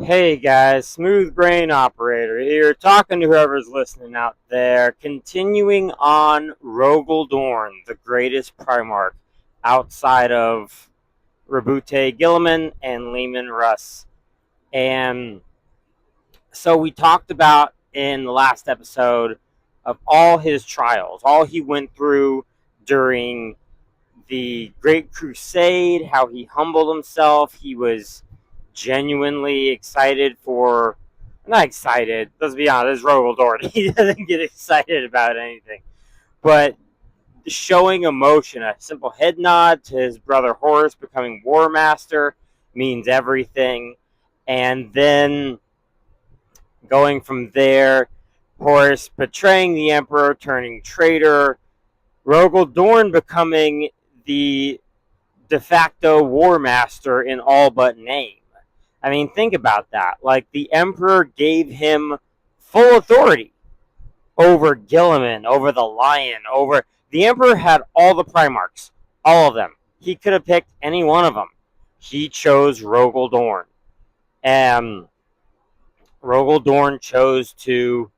Hey guys, Smooth Brain Operator here, talking to whoever's listening out there. Continuing on Rogal Dorn, the greatest Primarch outside of Rabute Gilliman and Lehman Russ. And so we talked about in the last episode of all his trials, all he went through during the Great Crusade, how he humbled himself. He was genuinely excited for, not excited, let's be honest, it's Rogal Dorn. He doesn't get excited about anything. But showing emotion, a simple head nod to his brother Horus becoming War Master means everything. And then going from there, Horus betraying the Emperor, turning traitor, Rogal Dorn becoming the de facto war master in all but name. I mean, think about that. Like, the Emperor gave him full authority over Gilliman, over the Lion, over... The Emperor had all the Primarchs. All of them. He could have picked any one of them. He chose Rogal Dorn. And Rogal Dorn chose to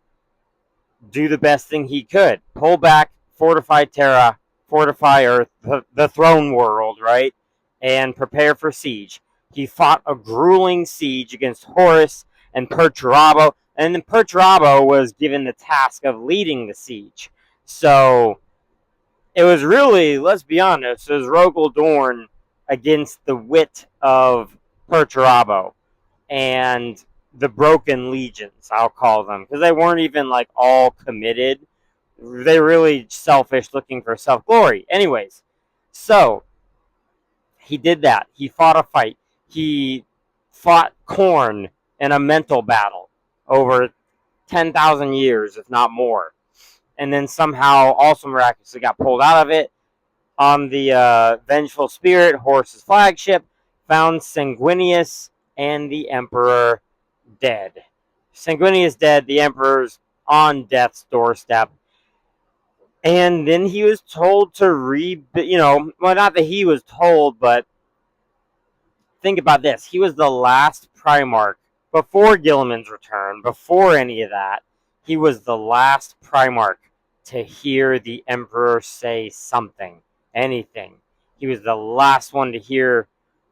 do the best thing he could. Pull back, fortify Terra, fortify Earth, the throne world, right? And prepare for siege. He fought a grueling siege against Horus and Perturabo, and then Perturabo was given the task of leading the siege. So it was really, let's be honest, it was Rogal Dorn against the wit of Perturabo and the broken legions, I'll call them, because they weren't even like all committed. They really selfish, looking for self-glory. Anyways, so he did that. He fought a fight. He fought Khorne in a mental battle over 10,000 years, if not more. And then somehow, also miraculously, got pulled out of it on the Vengeful Spirit, Horus's flagship, found Sanguinius and the Emperor dead. Sanguinius dead, the Emperor's on death's doorstep. And then he was told to well, not that he was told, but think about this. He was the last Primarch before Gilliman's return, before any of that. He was the last Primarch to hear the Emperor say something, anything. He was the last one to hear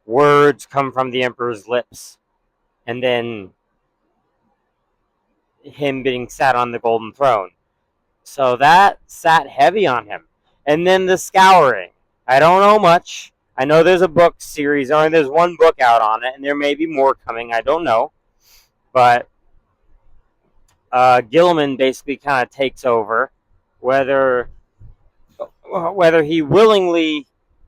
words come from the Emperor's lips. And then him being sat on the golden throne. So that sat heavy on him. And then the Scouring. I don't know much. I know there's a book series, or there's one book out on it, and there may be more coming. I don't know. But Gilliman basically kind of takes over. Whether he willingly,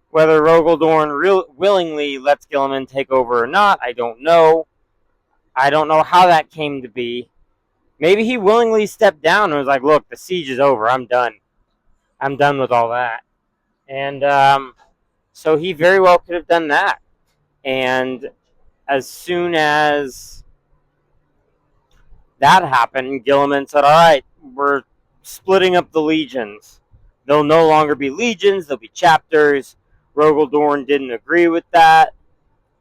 whether Rogal Dorn willingly lets Gilliman take over or not, I don't know. I don't know how that came to be. Maybe he willingly stepped down and was like, look, the siege is over. I'm done. I'm done with all that. And so he very well could have done that. And as soon as that happened, Gilliman said, all right, we're splitting up the legions. There'll no longer be legions. There'll be chapters. Rogal Dorn didn't agree with that.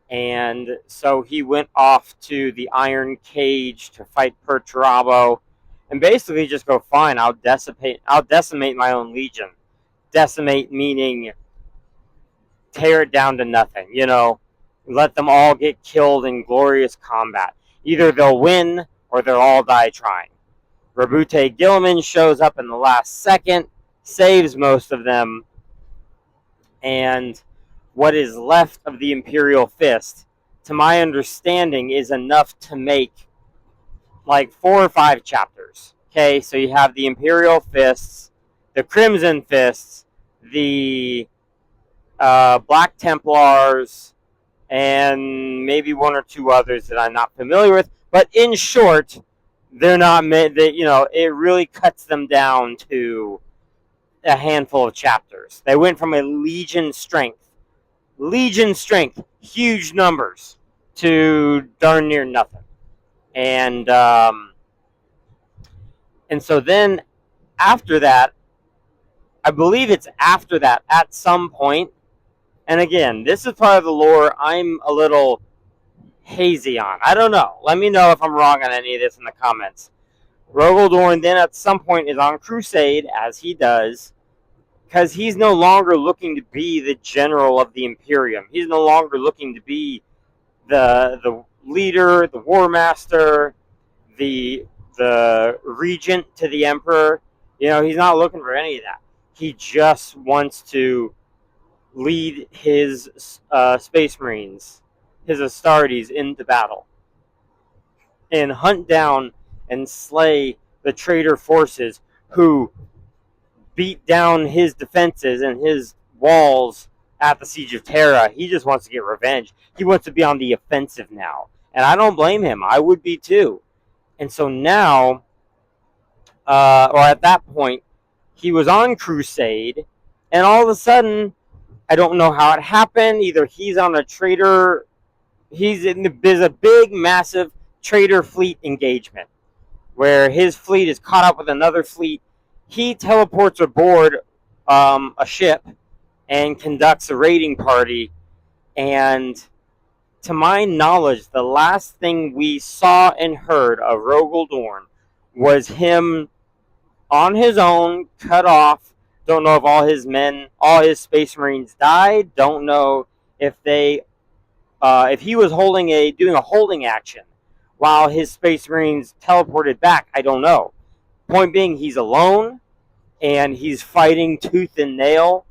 And so he went off to the Iron Cage to fight Perturabo, and basically just go, fine, I'll decimate my own legion. Decimate meaning tear it down to nothing, let them all get killed in glorious combat. Either they'll win or they'll all die trying. Rabute Gilliman shows up in the last second, saves most of them, and what is left of the Imperial Fist, to my understanding, is enough to make like 4 or 5 chapters. Okay, so you have the Imperial Fists, the Crimson Fists, the Black Templars, and maybe 1 or 2 others that I'm not familiar with. But in short, they're not it really cuts them down to a handful of chapters. They went from a legion strength, huge numbers, to darn near nothing. And so then after that, I believe it's after that, at some point, and again, this is part of the lore I'm a little hazy on. I don't know. Let me know if I'm wrong on any of this in the comments. Rogal Dorn then at some point is on crusade, as he does, because he's no longer looking to be the general of the Imperium. He's no longer looking to be the leader, the war master, the regent to the emperor. He's not looking for any of that. He just wants to lead his space marines, his Astartes, into battle and hunt down and slay the traitor forces who beat down his defenses and his walls at the Siege of Terra. He just wants to get revenge. He wants to be on the offensive now. And I don't blame him. I would be too. And so now, or at that point, he was on crusade, and all of a sudden, I don't know how it happened. Either he's on a traitor, there's a big, massive traitor fleet engagement where his fleet is caught up with another fleet. He teleports aboard a ship and conducts a raiding party. And to my knowledge, the last thing we saw and heard of Rogal Dorn was him on his own, cut off. Don't know if all his space marines died. Don't know if if he was doing a holding action while his space marines teleported back. I don't know. Point being, he's alone, and he's fighting tooth and nail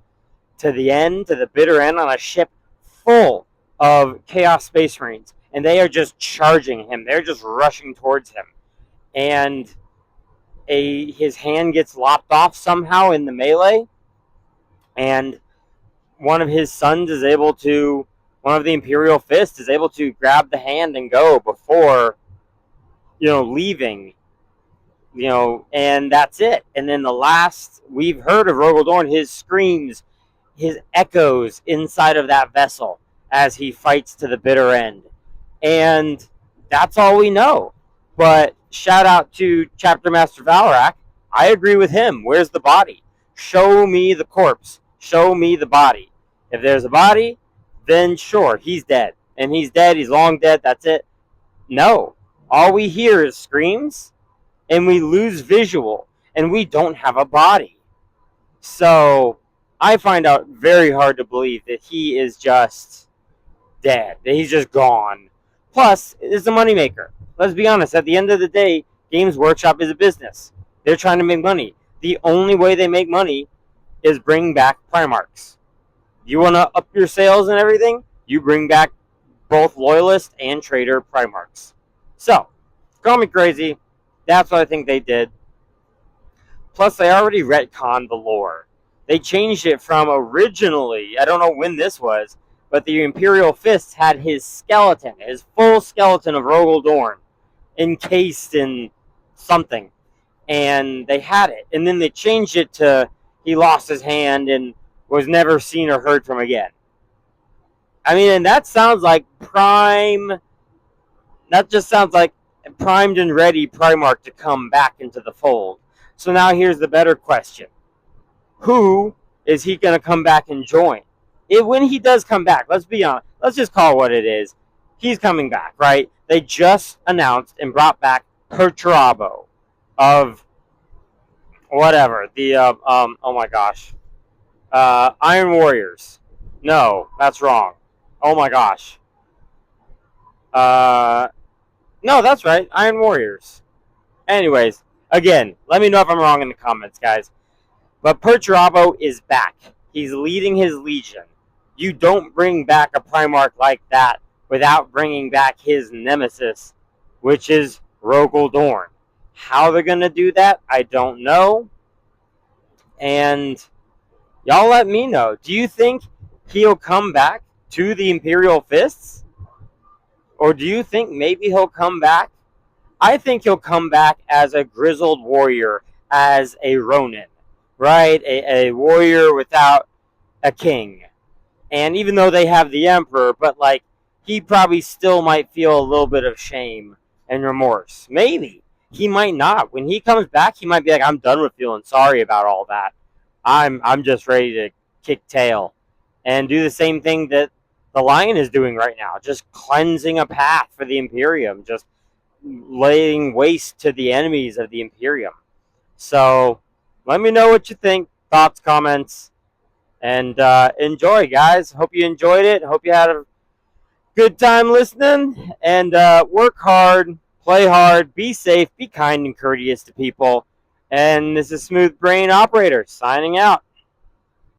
to the end, to the bitter end, on a ship full of Chaos Space Marines. And they are just charging him. They're just rushing towards him. And his hand gets lopped off somehow in the melee. And one of his sons one of the Imperial Fist is able to grab the hand and go before, leaving. And that's it. And then the last we've heard of Rogal Dorn, his screams, his echoes inside of that vessel as he fights to the bitter end. And that's all we know. But shout out to Chapter Master Valrak. I agree with him. Where's the body? Show me the corpse. Show me the body. If there's a body, then sure, he's dead. And he's dead. He's long dead. That's it. No. All we hear is screams, and we lose visual, and we don't have a body. So I find out very hard to believe that he is just dead, that he's just gone. Plus, it's a moneymaker. Let's be honest, at the end of the day, Games Workshop is a business. They're trying to make money. The only way they make money is bring back Primarchs. You want to up your sales and everything? You bring back both Loyalist and Traitor Primarchs. So, call me crazy. That's what I think they did. Plus, they already retconned the lore. They changed it from originally, I don't know when this was, but the Imperial Fists had his skeleton, his full skeleton of Rogal Dorn, encased in something. And they had it. And then they changed it to he lost his hand and was never seen or heard from again. I mean, and that sounds like that just sounds like primed and ready Primarch to come back into the fold. So now here's the better question. Who is he going to come back and join? When he does come back, let's be honest. Let's just call it what it is. He's coming back, right? They just announced and brought back Perturabo of whatever. Oh my gosh. Iron Warriors. No, that's wrong. Oh my gosh. No, that's right. Iron Warriors. Anyways, again, let me know if I'm wrong in the comments, guys. But Perturabo is back. He's leading his legion. You don't bring back a Primarch like that without bringing back his nemesis, which is Rogal Dorn. How they're going to do that, I don't know. And y'all let me know. Do you think he'll come back to the Imperial Fists? Or do you think maybe he'll come back? I think he'll come back as a grizzled warrior, as a Ronin, right? A warrior without a king. And even though they have the Emperor, but like, he probably still might feel a little bit of shame and remorse. Maybe. He might not. When he comes back, he might be like, I'm done with feeling sorry about all that. I'm just ready to kick tail and do the same thing that the Lion is doing right now, just cleansing a path for the Imperium, just laying waste to the enemies of the Imperium. So let me know what you think, thoughts, comments, and enjoy, guys. Hope you enjoyed it. Hope you had a good time listening, and work hard, play hard, be safe, be kind and courteous to people. And this is Smooth Brain Operator signing out.